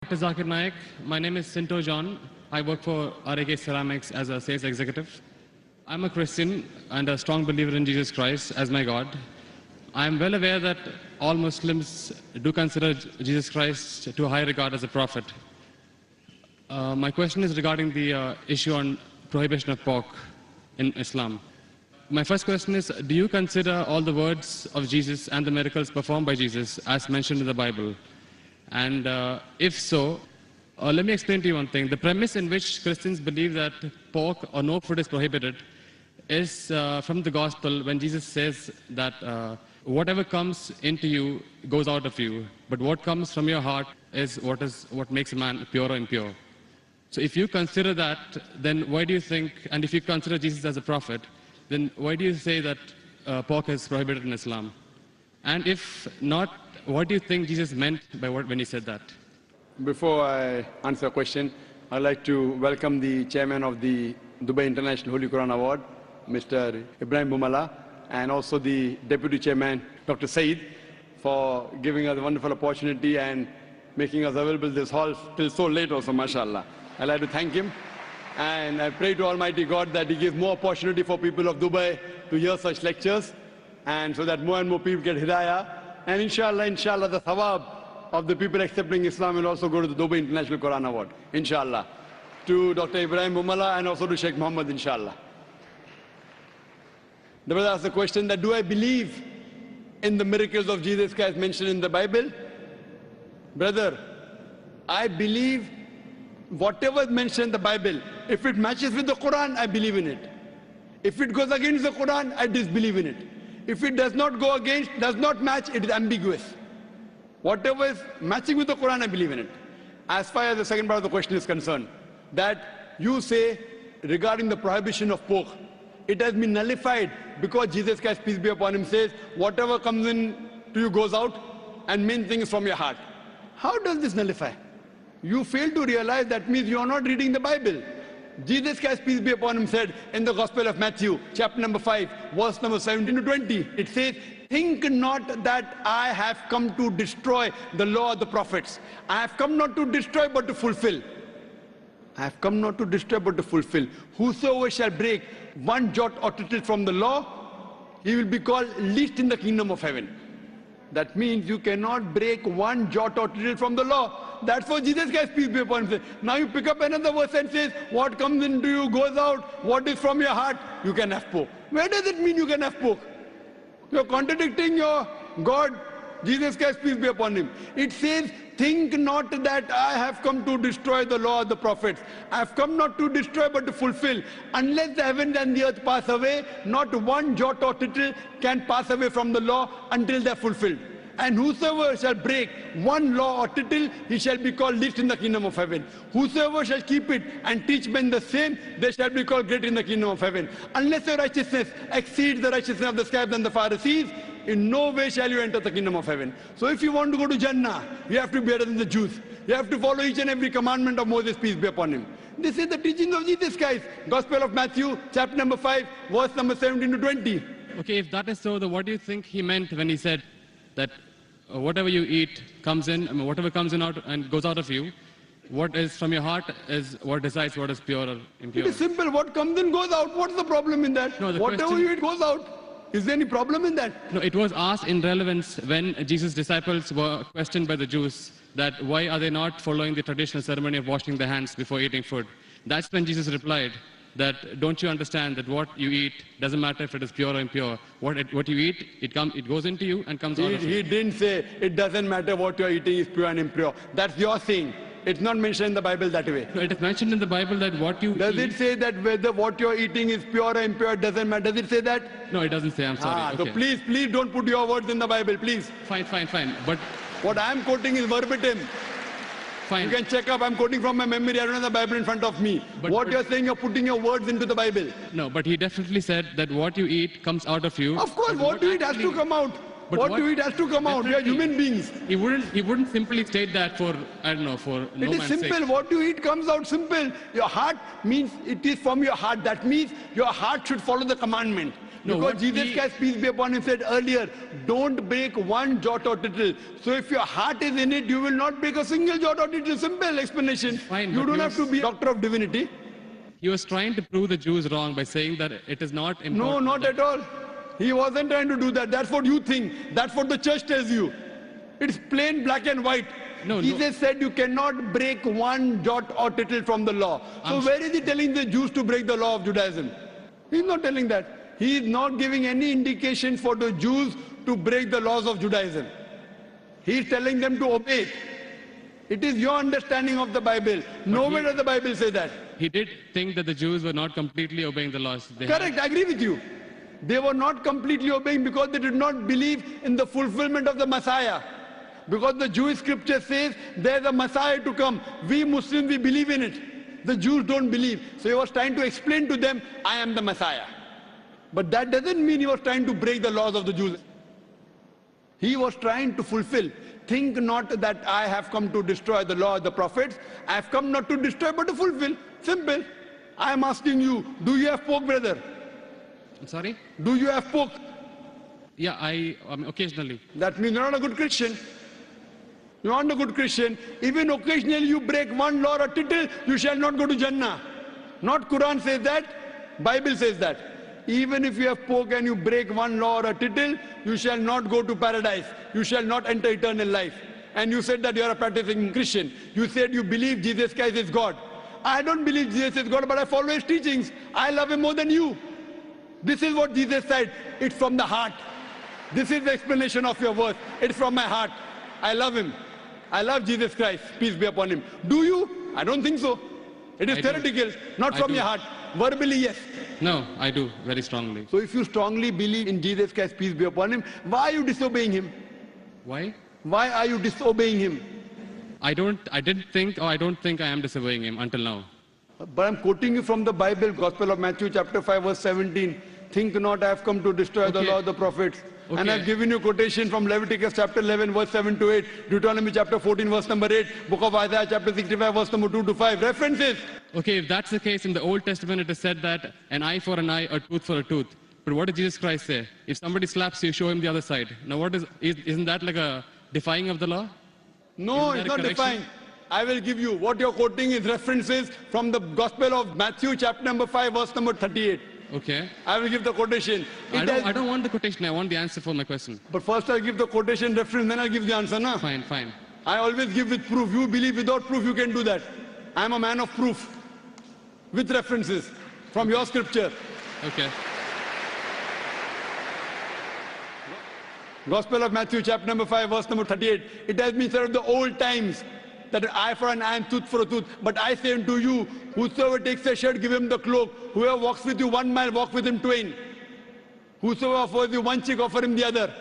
Dr. Zakir Naik. My name is Sinto John. I work for RAK Ceramics as a sales executive. I'm a Christian and a strong believer in Jesus Christ as my God. I'm well aware that all Muslims do consider Jesus Christ to a high regard as a prophet. My question is regarding the issue on prohibition of pork in Islam. My first question is, do you consider all the words of Jesus and the miracles performed by Jesus as mentioned in the Bible? And if so, let me explain to you one thing. The premise in which Christians believe that pork or no food is prohibited is from the gospel when Jesus says that whatever comes into you goes out of you, but what comes from your heart is what makes a man pure or impure. So if you consider that, then why do you think, and if you consider Jesus as a prophet, then why do you say that pork is prohibited in Islam? And if not, what do you think Jesus meant by when he said that? Before I answer the question, I'd like to welcome the chairman of the Dubai International Holy Quran Award, Mr. Ibrahim Bumala, and also the deputy chairman, Dr. Saeed, for giving us a wonderful opportunity and making us available this hall till so late also, mashallah. I'd like to thank him. And I pray to Almighty God that He gives more opportunity for people of Dubai to hear such lectures, and so that more and more people get hidayah. And inshallah, the thawab of the people accepting Islam will also go to the Dubai International Quran Award, inshallah. To Dr. Ibrahim Bumala and also to Sheikh Muhammad, inshallah. The brother asked the question that, do I believe in the miracles of Jesus Christ mentioned in the Bible? Brother, I believe whatever is mentioned in the Bible, if it matches with the Quran, I believe in it. If it goes against the Quran, I disbelieve in it. If it does not go against, does not match, it is ambiguous. Whatever is matching with the Quran, I believe in it. As far as the second part of the question is concerned, that you say regarding the prohibition of pork, it has been nullified because Jesus Christ, peace be upon him, says, whatever comes in to you goes out, and main thing is from your heart. How does this nullify? You fail to realize that means you are not reading the Bible. Jesus Christ, peace be upon him, said in the Gospel of Matthew, chapter number 5, verse number 17 to 20, it says, think not that I have come to destroy the law of the prophets. I have come not to destroy but to fulfill. I have come not to destroy but to fulfill. Whosoever shall break one jot or tittle from the law, he will be called least in the kingdom of heaven. That means you cannot break one jot or tittle from the law. That's what Jesus Christ, peace be upon him, says. Now you pick up another verse and says, what comes into you goes out, what is from your heart, you can have pork. Where does it mean you can have pork? You're contradicting your God, Jesus Christ, peace be upon him. It says, think not that I have come to destroy the law of the prophets. I have come not to destroy but to fulfill. Unless the heavens and the earth pass away, not one jot or tittle can pass away from the law until they are fulfilled. And whosoever shall break one law or tittle, he shall be called least in the kingdom of heaven. Whosoever shall keep it and teach men the same, they shall be called great in the kingdom of heaven. Unless your righteousness exceeds the righteousness of the scribes and the Pharisees, in no way shall you enter the kingdom of heaven. So if you want to go to Jannah, you have to be better than the Jews. You have to follow each and every commandment of Moses, peace be upon him. This is the teaching of Jesus Christ. Gospel of Matthew, chapter number 5, verse number 17 to 20. Okay, if that is so, then what do you think he meant when he said that whatever you eat comes in, whatever comes in out and goes out of you, what is from your heart is what decides what is pure or impure? It is simple. What comes in goes out. What's the problem in that? No, whatever you eat goes out. Is there any problem in that? No, it was asked in relevance when Jesus' disciples were questioned by the Jews that why are they not following the traditional ceremony of washing their hands before eating food. That's when Jesus replied that don't you understand that what you eat doesn't matter if it is pure or impure. What you eat, it goes into you and comes out of you. He didn't say it doesn't matter what you're eating is pure and impure. That's your saying. It's not mentioned in the Bible that way. No, it is mentioned in the Bible that what you Does it say that whether what you're eating is pure or impure doesn't matter? Does it say that? No, it doesn't say. I'm sorry. So please don't put your words in the Bible, please. Fine. But what I'm quoting is verbatim. Fine. You can check up. I'm quoting from my memory. I don't have the Bible in front of me. But you're saying, you're putting your words into the Bible. No, but he definitely said that what you eat comes out of you. Of course, what you eat has to come out. What you eat has to come out. We are human beings. He wouldn't simply state that for, I don't know, for no man's sake. It is simple. What you eat comes out simple. Your heart means it is from your heart. That means your heart should follow the commandment. No, Because what Jesus he- Christ, peace be upon him, said earlier, don't break one jot or tittle. So if your heart is in it, you will not break a single jot or tittle. Simple explanation. Fine, You but don't he have to was- be a doctor of divinity. He was trying to prove the Jews wrong by saying that it is not important. No, not at all. He wasn't trying to do that. That's what you think. That's what the church tells you. It's plain black and white. No, Jesus said you cannot break one jot or tittle from the law. So where is he telling the Jews to break the law of Judaism? He's not telling that. He is not giving any indication for the Jews to break the laws of Judaism. He is telling them to obey it. It is your understanding of the Bible. Nowhere does the Bible say that. He did think that the Jews were not completely obeying the laws. They had- Correct, I agree with you. They were not completely obeying because they did not believe in the fulfillment of the Messiah. Because the Jewish scripture says there's a Messiah to come. We Muslims, we believe in it. The Jews don't believe. So he was trying to explain to them, I am the Messiah. But that doesn't mean he was trying to break the laws of the Jews. He was trying to fulfill. Think not that I have come to destroy the law of the prophets. I have come not to destroy but to fulfill. Simple. I am asking you, do you have pork, brother? I'm sorry? Do you have pork? Yeah, I mean, occasionally. That means you're not a good Christian. You're not a good Christian. Even occasionally you break one law or tittle, you shall not go to Jannah. Not Quran says that, Bible says that. Even if you have pork and you break one law or a tittle, you shall not go to paradise. You shall not enter eternal life. And you said that you are a practicing Christian. You said you believe Jesus Christ is God. I don't believe Jesus is God, but I follow his teachings. I love him more than you. This is what Jesus said. It's from the heart. This is the explanation of your verse. It's from my heart. I love him. I love Jesus Christ. Peace be upon him. Do you? I don't think so. It is I do. theoretical, not I from do. your heart. Verbally, yes. No, I do, very strongly. So if you strongly believe in Jesus Christ, peace be upon him, why are you disobeying him? Why? Why are you disobeying him? I don't think I am disobeying him until now. But I'm quoting you from the Bible, Gospel of Matthew chapter 5 verse 17. Think not I have come to destroy the Okay. law of the prophets. And Okay. I've given you quotation from Leviticus chapter 11 verse 7 to 8, Deuteronomy chapter 14 verse number 8, Book of Isaiah chapter 65 verse number 2 to 5. References. Okay, if that's the case, in the Old Testament it is said that an eye for an eye, a tooth for a tooth. But what did Jesus Christ say? If somebody slaps you, show him the other side. Now isn't that like a defying of the law? No, Isn't it's that a not correction? defined. I will give you. What you're quoting is references from the Gospel of Matthew chapter number 5 verse number 38. Okay. I will give the quotation. I It has- don't want the quotation, I want the answer for my question. But first I'll give the quotation reference, then I'll give the answer. Na? Fine, fine. I always give with proof. You believe without proof, you can do that. I'm a man of proof. With references from your scripture. Okay. Gospel of Matthew chapter number 5 verse number 38. It has been said of the old times that an eye for an eye and tooth for a tooth. But I say unto you, whosoever takes a shirt, give him the cloak. Whoever walks with you 1 mile, walk with him twain. Whosoever offers you one cheek, offer him the other.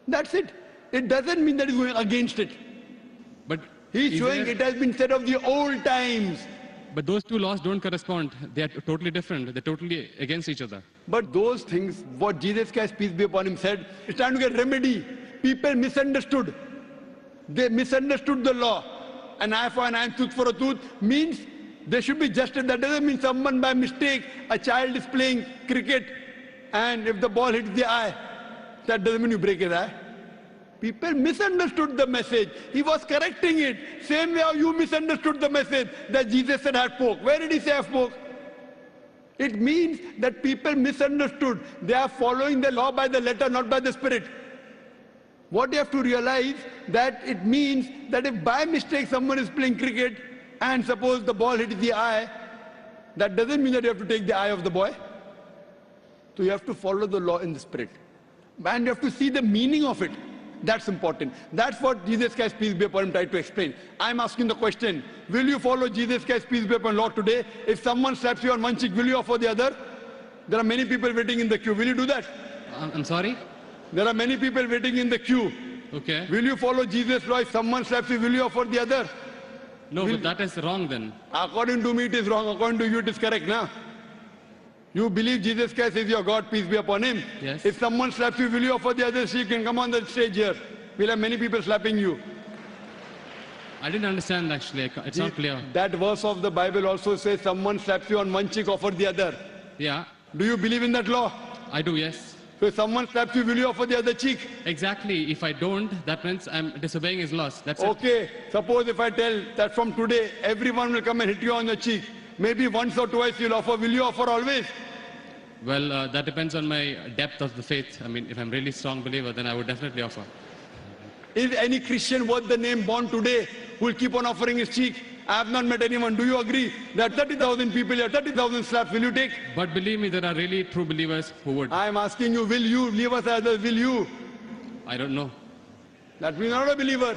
That's it. It doesn't mean that he's going against it. But He's is showing there- it has been said of the old times. But those two laws don't correspond. They are totally different. They're totally against each other. But those things, what Jesus Christ, peace be upon him, said, it's trying to get remedy. People misunderstood. They misunderstood the law. An eye for an eye and tooth for a tooth means there should be justice. That doesn't mean someone by mistake, a child is playing cricket and if the ball hits the eye, that doesn't mean you break his eye. People misunderstood the message. He was correcting it. Same way how you misunderstood the message that Jesus said have pork. Where did he say have pork? It means that people misunderstood. They are following the law by the letter, not by the spirit. What you have to realize that it means that if by mistake someone is playing cricket and suppose the ball hits the eye, that doesn't mean that you have to take the eye of the boy. So you have to follow the law in the spirit. And you have to see the meaning of it. That's important. That's what Jesus Christ, peace be upon him, tried to explain. I'm asking the question, will you follow Jesus Christ, peace be upon law today? If someone slaps you on one cheek, will you offer the other? There are many people waiting in the queue. Will you do that? I'm sorry? There are many people waiting in the queue. Okay. Will you follow Jesus' law? If someone slaps you, will you offer the other? No, but that is wrong then. According to me, it is wrong. According to you, it is correct, now. You believe Jesus Christ is your God, peace be upon him. Yes. If someone slaps you, will you offer the other cheek and come on the stage here? We'll have many people slapping you. I didn't understand actually. It's not clear. That verse of the Bible also says someone slaps you on one cheek, offer the other. Yeah. Do you believe in that law? I do, yes. So if someone slaps you, will you offer the other cheek? Exactly. If I don't, that means I'm disobeying his laws. That's it. Okay, suppose if I tell that from today, everyone will come and hit you on your cheek. Maybe once or twice you'll offer. Will you offer always? Well, that depends on my depth of the faith. I mean, if I'm really strong believer, then I would definitely offer. Is any Christian worth the name born today who will keep on offering his cheek? I have not met anyone. Do you agree that 30,000 people here, 30,000 slaps, will you take? But believe me, there are really true believers who would. I am asking you, will you leave us others? Will you? I don't know. That means you're not a believer.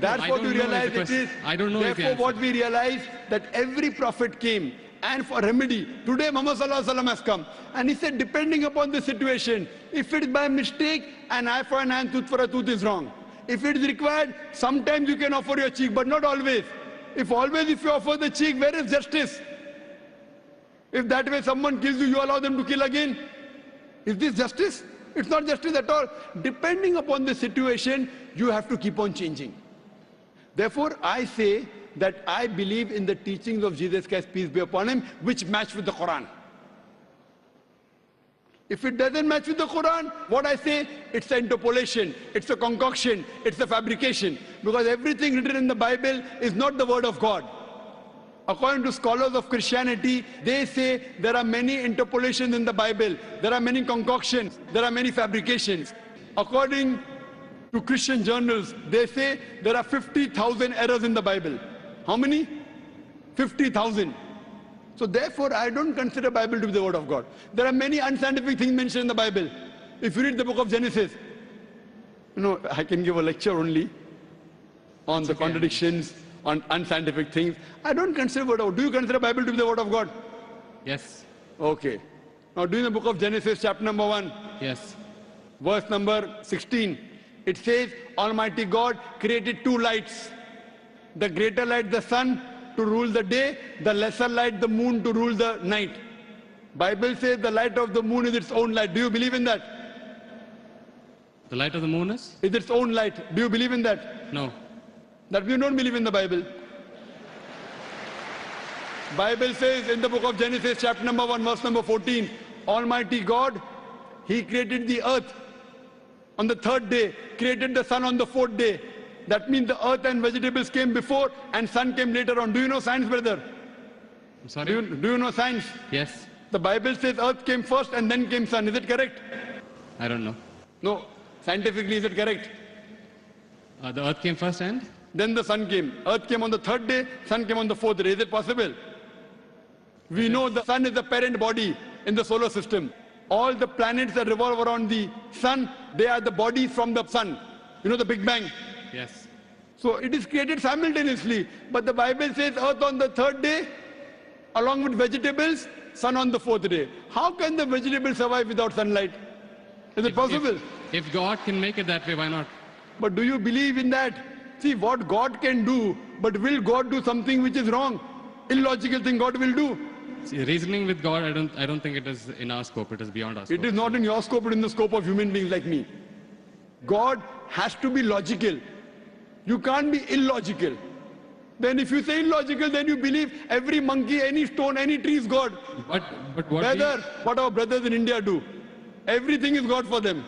That's I what don't we know realize is the it is. question. I don't know is the Therefore, answer. what we realize that every prophet came and for remedy. Today, Muhammad Sallallahu Alaihi Wasallam has come. And he said, depending upon the situation, if it is by mistake, an eye for an eye, tooth for a tooth is wrong. If it is required, sometimes you can offer your cheek, but not always. If you offer the cheek, where is justice? If that way someone kills you, you allow them to kill again. Is this justice? It's not justice at all. Depending upon the situation, you have to keep on changing. Therefore, I say that I believe in the teachings of Jesus Christ, peace be upon him, which match with the Quran. If it doesn't match with the Quran, what I say, it's an interpolation, it's a concoction, it's a fabrication. Because everything written in the Bible is not the word of God. According to scholars of Christianity, they say there are many interpolations in the Bible, there are many concoctions, there are many fabrications. According to Christian journals, they say there are 50,000 errors in the Bible. How many? 50,000. So therefore, I don't consider Bible to be the word of God. There are many unscientific things mentioned in the Bible. If you read the book of Genesis, I can give a lecture only on the contradictions, on unscientific things. I don't consider word of God. Do you consider Bible to be the word of God? Yes. Okay. Now do in the book of Genesis, chapter number 1. Yes. Verse number 16. It says, Almighty God created two lights. The greater light, the sun, to rule the day, the lesser light, the moon, to rule the night. Bible says the light of the moon is its own light. Do you believe in that? The light of the moon is? Is its own light. Do you believe in that? No. That we don't believe in the Bible. Bible says in the book of Genesis, chapter number 1, verse number 14, Almighty God, He created the earth on the third day, created the sun on the fourth day. That means the earth and vegetables came before and sun came later on. Do you know science, brother? I'm sorry? Do you know science? Yes. The Bible says earth came first and then came sun. Is it correct? I don't know. No. Scientifically, is it correct? The earth came first and? Then the sun came. Earth came on the third day, sun came on the fourth day. Is it possible? We know the sun is the parent body in the solar system. All the planets that revolve around the sun, they are the bodies from the sun. You know the Big Bang? Yes. So it is created simultaneously. But the Bible says earth on the third day, along with vegetables, sun on the fourth day. How can the vegetables survive without sunlight? Is it possible? If God can make it that way, why not? But do you believe in that? See what God can do, but will God do something which is wrong? Illogical thing God will do. See, reasoning with God, I don't think it is in our scope. It is beyond our scope. It is not in your scope, but in the scope of human beings like me. God has to be logical. You can't be illogical. Then if you say illogical, then you believe every monkey, any stone, any tree is God. But what Brother, what our brothers in India do, everything is God for them.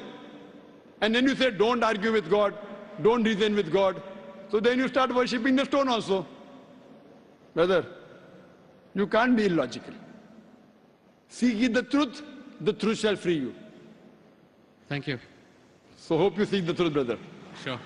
And then you say, don't argue with God, don't reason with God. So then you start worshipping the stone also. Brother, you can't be illogical. Seek ye the truth shall free you. Thank you. So hope you seek the truth, brother. Sure.